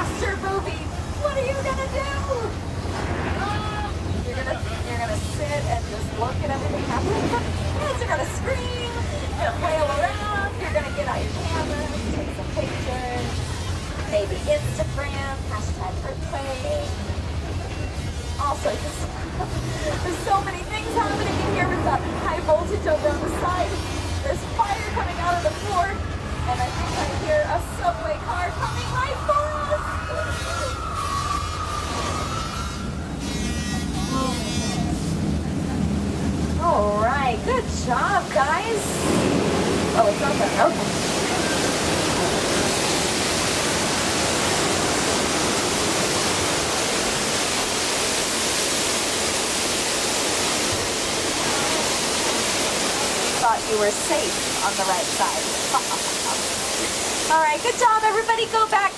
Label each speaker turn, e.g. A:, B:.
A: disaster movie. What are you gonna do? You're gonna sit and just look at everything happening. Kids are gonna scream, you're gonna flail around, you're gonna get out your camera, take some pictures, maybe Instagram, hashtag earthquake. All sorts of stuff. There's so many things happening in here. We've got high voltage over on the side. There's fire coming out of the floor. And I think I hear a subway car coming right for us. All right, good job, guys. Oh, it's not done. Okay. Thought you were safe on the right side. All right, good job, everybody. Go back.